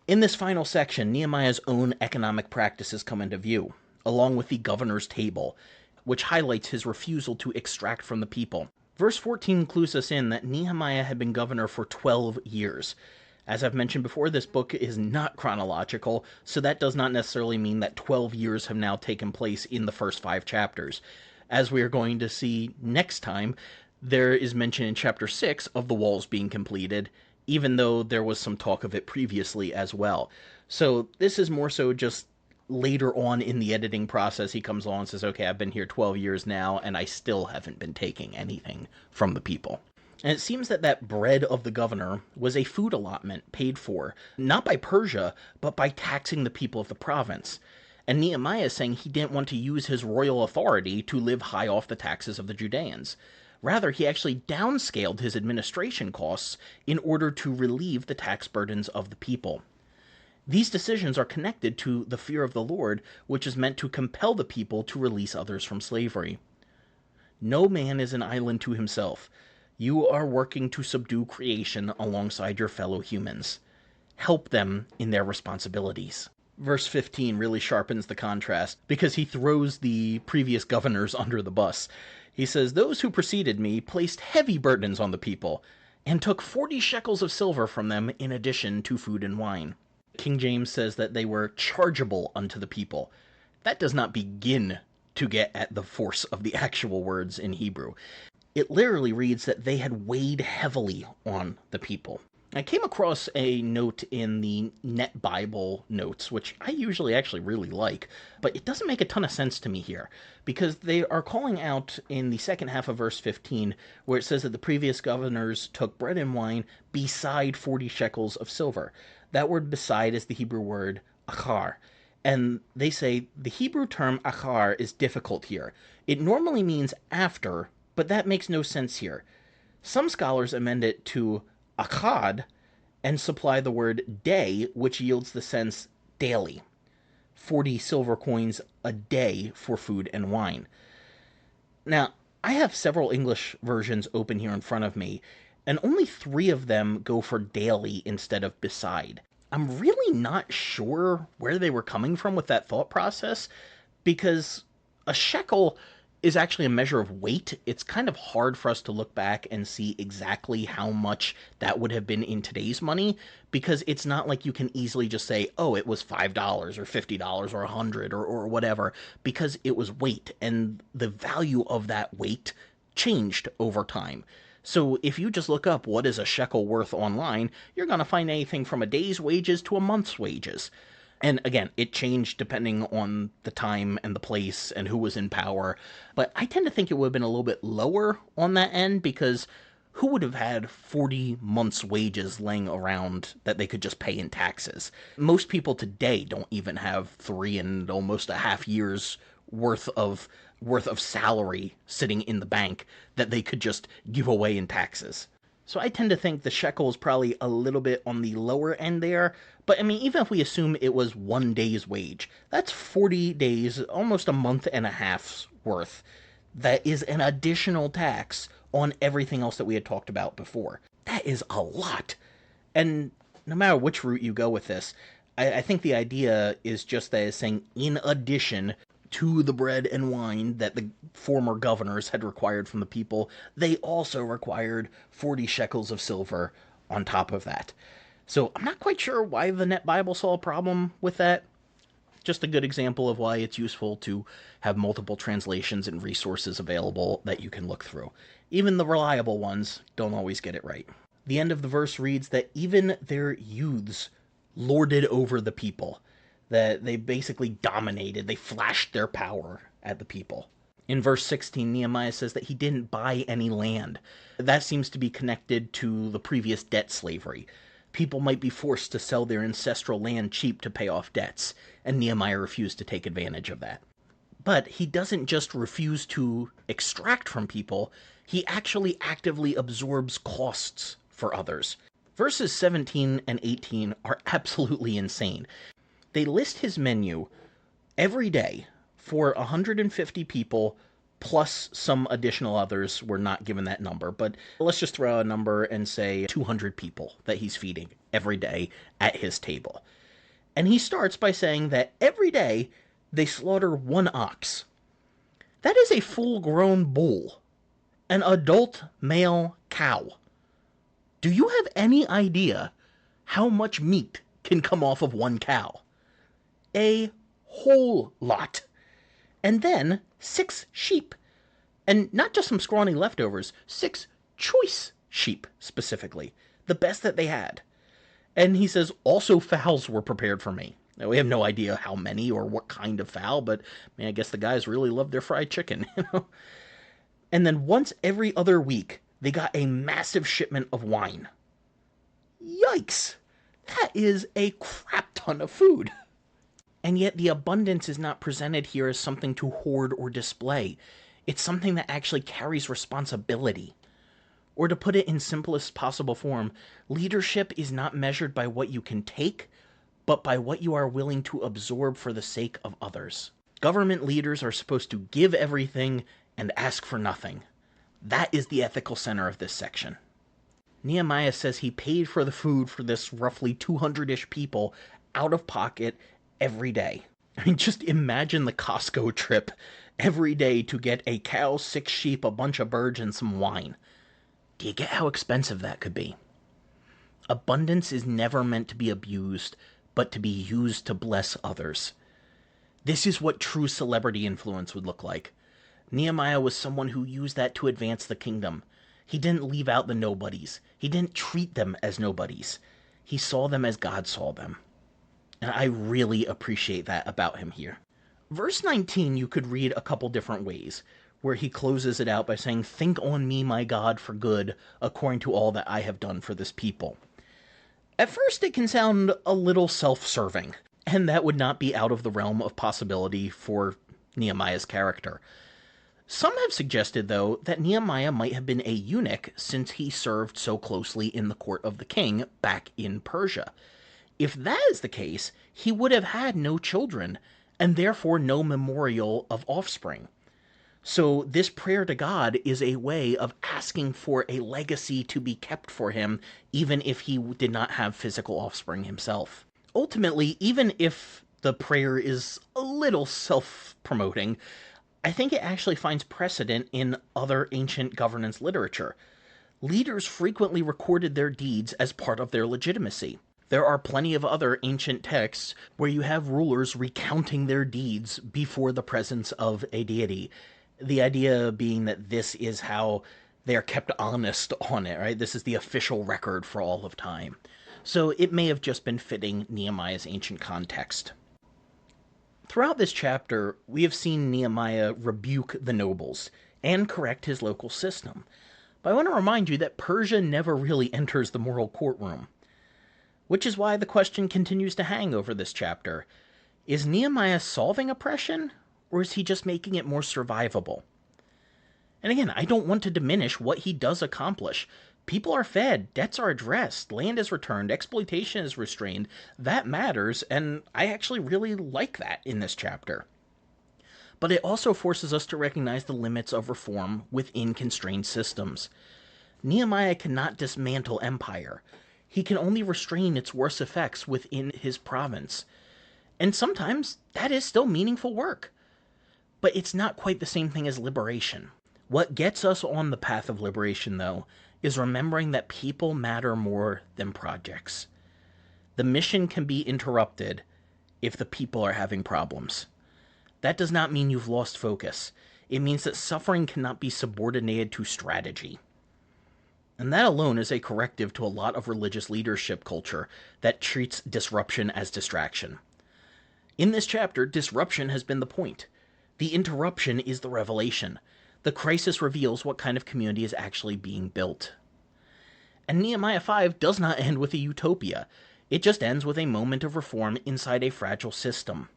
Speaker 1: In this final section, Nehemiah's own economic practices come into view, along with the governor's table, which highlights his refusal to extract from the people. Verse 14 clues us in that Nehemiah had been governor for 12 years. As I've mentioned before, this book is not chronological, so that does not necessarily mean that 12 years have now taken place in the first 5 chapters. As we are going to see next time, there is mention in chapter 6 of the walls being completed, even though there was some talk of it previously as well. So this is more so just later on in the editing process, he comes along and says, okay, I've been here 12 years now, and I still haven't been taking anything from the people. And it seems that that bread of the governor was a food allotment paid for, not by Persia, but by taxing the people of the province. And Nehemiah is saying he didn't want to use his royal authority to live high off the taxes of the Judeans. Rather, he actually downscaled his administration costs in order to relieve the tax burdens of the people. These decisions are connected to the fear of the Lord, which is meant to compel the people to release others from slavery. No man is an island to himself. You are working to subdue creation alongside your fellow humans. Help them in their responsibilities. Verse 15 really sharpens the contrast because he throws the previous governors under the bus. He says, those who preceded me placed heavy burdens on the people and took 40 shekels of silver from them in addition to food and wine. King James says that they were chargeable unto the people. That does not begin to get at the force of the actual words in Hebrew. It literally reads that they had weighed heavily on the people. I came across a note in the Net Bible notes, which I usually actually really like, but it doesn't make a ton of sense to me here, because they are calling out in the second half of verse 15, where it says that the previous governors took bread and wine beside 40 shekels of silver. That word beside is the Hebrew word achar, and they say the Hebrew term achar is difficult here. It normally means after, but that makes no sense here. Some scholars amend it to achad and supply the word day, which yields the sense daily. 40 silver coins a day for food and wine. Now, I have several English versions open here in front of me, and only 3 of them go for daily instead of beside. I'm really not sure where they were coming from with that thought process, because a shekel is actually a measure of weight. It's kind of hard for us to look back and see exactly how much that would have been in today's money, because it's not like you can easily just say, oh, it was $5 or $50 or 100 or whatever, because it was weight, and the value of that weight changed over time. So if you just look up what is a shekel worth online, you're going to find anything from a day's wages to a month's wages. And again, it changed depending on the time and the place and who was in power. But I tend to think it would have been a little bit lower on that end, because who would have had 40 months' wages laying around that they could just pay in taxes? Most people today don't even have 3 and almost a half years worth of salary sitting in the bank that they could just give away in taxes. So I tend to think the shekel is probably a little bit on the lower end there. But I mean, even if we assume it was 1 day's wage, that's 40 days, almost a month and a half's worth. That is an additional tax on everything else that we had talked about before. That is a lot. And no matter which route you go with this, I think the idea is just that it's saying in addition to the bread and wine that the former governors had required from the people, they also required 40 shekels of silver on top of that. So I'm not quite sure why the Net Bible saw a problem with that. Just a good example of why it's useful to have multiple translations and resources available that you can look through. Even the reliable ones don't always get it right. The end of the verse reads that even their youths lorded over the people, that they basically dominated, they flashed their power at the people. In verse 16, Nehemiah says that he didn't buy any land. That seems to be connected to the previous debt slavery. People might be forced to sell their ancestral land cheap to pay off debts, and Nehemiah refused to take advantage of that. But he doesn't just refuse to extract from people, he actually actively absorbs costs for others. Verses 17 and 18 are absolutely insane. They list his menu every day for 150 people, plus some additional others. We're not given that number, but let's just throw out a number and say 200 people that he's feeding every day at his table. And he starts by saying that every day they slaughter one ox. That is a full-grown bull, an adult male cow. Do you have any idea how much meat can come off of one cow? A whole lot. And then 6 sheep. And not just some scrawny leftovers, 6 choice sheep specifically. The best that they had. And he says, also fowls were prepared for me. Now, we have no idea how many or what kind of fowl, but I guess the guys really love their fried chicken, And then once every other week, they got a massive shipment of wine. Yikes! That is a crap ton of food. And yet the abundance is not presented here as something to hoard or display. It's something that actually carries responsibility. Or to put it in simplest possible form, leadership is not measured by what you can take, but by what you are willing to absorb for the sake of others. Government leaders are supposed to give everything and ask for nothing. That is the ethical center of this section. Nehemiah says he paid for the food for this roughly 200-ish people out of pocket every day. I mean, just imagine the Costco trip every day to get a cow, 6 sheep, a bunch of birds, and some wine. Do you get how expensive that could be? Abundance is never meant to be abused, but to be used to bless others. This is what true celebrity influence would look like. Nehemiah was someone who used that to advance the kingdom. He didn't leave out the nobodies. He didn't treat them as nobodies. He saw them as God saw them. And I really appreciate that about him here. Verse 19 you could read a couple different ways, where he closes it out by saying, "Think on me, my God, for good, according to all that I have done for this people." At first it can sound a little self-serving, and that would not be out of the realm of possibility for Nehemiah's character. Some have suggested, though, that Nehemiah might have been a eunuch since he served so closely in the court of the king back in Persia. If that is the case, he would have had no children, and therefore no memorial of offspring. So this prayer to God is a way of asking for a legacy to be kept for him, even if he did not have physical offspring himself. Ultimately, even if the prayer is a little self-promoting, I think it actually finds precedent in other ancient governance literature. Leaders frequently recorded their deeds as part of their legitimacy. There are plenty of other ancient texts where you have rulers recounting their deeds before the presence of a deity. The idea being that this is how they are kept honest on it, right? This is the official record for all of time. So it may have just been fitting Nehemiah's ancient context. Throughout this chapter, we have seen Nehemiah rebuke the nobles and correct his local system. But I want to remind you that Persia never really enters the moral courtroom. Which is why the question continues to hang over this chapter. Is Nehemiah solving oppression, or is he just making it more survivable? And again, I don't want to diminish what he does accomplish. People are fed, debts are addressed, land is returned, exploitation is restrained. That matters, and I actually really like that in this chapter. But it also forces us to recognize the limits of reform within constrained systems. Nehemiah cannot dismantle empire. He can only restrain its worst effects within his province. And sometimes that is still meaningful work. But it's not quite the same thing as liberation. What gets us on the path of liberation, though, is remembering that people matter more than projects. The mission can be interrupted if the people are having problems. That does not mean you've lost focus. It means that suffering cannot be subordinated to strategy. And that alone is a corrective to a lot of religious leadership culture that treats disruption as distraction. In this chapter, disruption has been the point. The interruption is the revelation. The crisis reveals what kind of community is actually being built. And Nehemiah 5 does not end with a utopia. It just ends with a moment of reform inside a fragile system.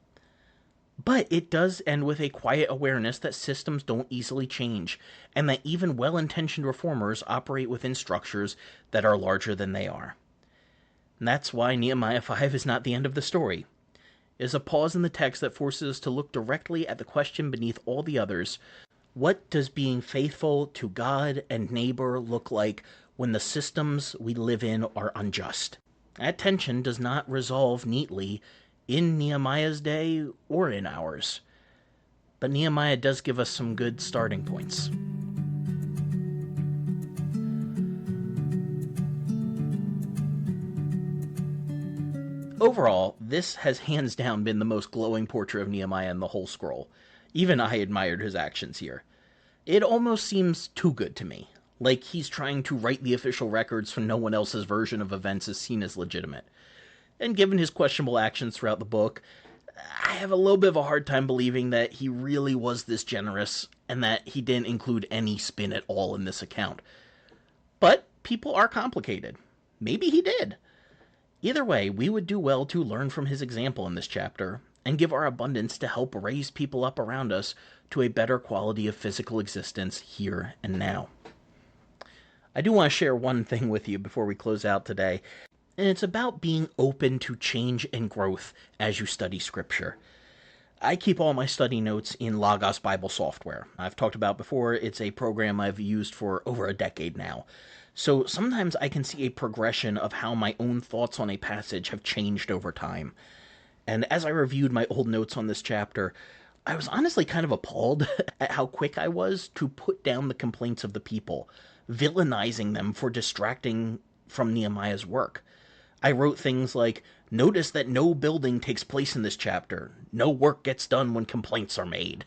Speaker 1: But it does end with a quiet awareness that systems don't easily change, and that even well-intentioned reformers operate within structures that are larger than they are. And that's why Nehemiah 5 is not the end of the story. It is a pause in the text that forces us to look directly at the question beneath all the others. What does being faithful to God and neighbor look like when the systems we live in are unjust? That tension does not resolve neatly in Nehemiah's day or in ours. But Nehemiah does give us some good starting points. Overall, this has hands down been the most glowing portrait of Nehemiah in the whole scroll. Even I admired his actions here. It almost seems too good to me, like he's trying to write the official records so no one else's version of events is seen as legitimate. And given his questionable actions throughout the book, I have a little bit of a hard time believing that he really was this generous and that he didn't include any spin at all in this account. But people are complicated. Maybe he did. Either way, we would do well to learn from his example in this chapter and give our abundance to help raise people up around us to a better quality of physical existence here and now. I do want to share one thing with you before we close out today, and it's about being open to change and growth as you study Scripture. I keep all my study notes in Logos Bible software. I've talked about before, it's a program I've used for over a decade now. So sometimes I can see a progression of how my own thoughts on a passage have changed over time. And as I reviewed my old notes on this chapter, I was honestly kind of appalled at how quick I was to put down the complaints of the people, villainizing them for distracting from Nehemiah's work. I wrote things like, "Notice that no building takes place in this chapter. No work gets done when complaints are made."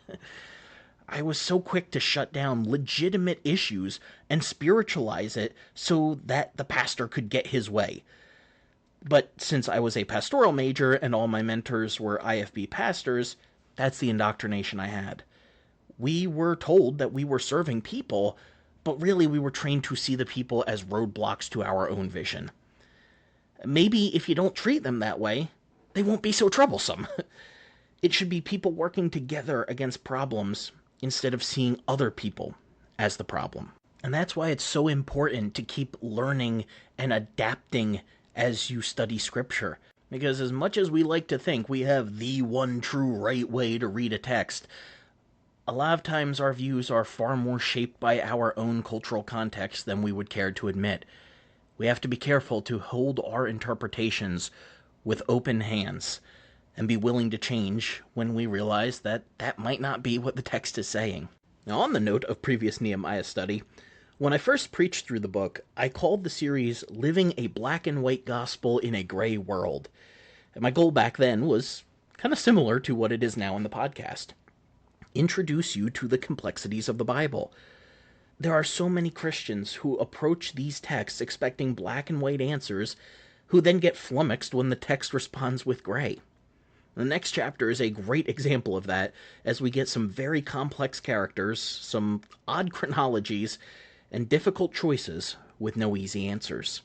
Speaker 1: I was so quick to shut down legitimate issues and spiritualize it so that the pastor could get his way. But since I was a pastoral major and all my mentors were IFB pastors, that's the indoctrination I had. We were told that we were serving people, but really we were trained to see the people as roadblocks to our own vision. Maybe if you don't treat them that way, they won't be so troublesome. It should be people working together against problems instead of seeing other people as the problem. And that's why it's so important to keep learning and adapting as you study Scripture. Because as much as we like to think we have the one true right way to read a text, a lot of times our views are far more shaped by our own cultural context than we would care to admit. We have to be careful to hold our interpretations with open hands and be willing to change when we realize that that might not be what the text is saying. Now, on the note of previous Nehemiah study, when I first preached through the book, I called the series Living a Black and White Gospel in a Gray World. And my goal back then was kind of similar to what it is now in the podcast. Introduce you to the complexities of the Bible. There are so many Christians who approach these texts expecting black and white answers, who then get flummoxed when the text responds with gray. The next chapter is a great example of that, as we get some very complex characters, some odd chronologies, and difficult choices with no easy answers.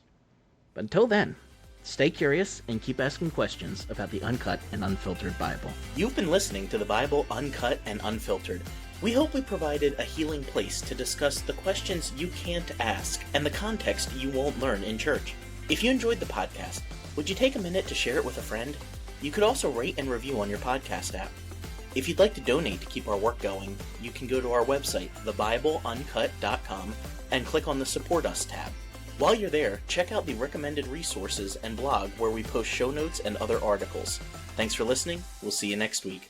Speaker 1: But until then, stay curious and keep asking questions about the Uncut and Unfiltered Bible. You've been listening to the Bible Uncut and Unfiltered. We hope we provided a healing place to discuss the questions you can't ask and the context you won't learn in church. If you enjoyed the podcast, would you take a minute to share it with a friend? You could also rate and review on your podcast app. If you'd like to donate to keep our work going, you can go to our website, thebibleuncut.com, and click on the Support Us tab. While you're there, check out the recommended resources and blog where we post show notes and other articles. Thanks for listening. We'll see you next week.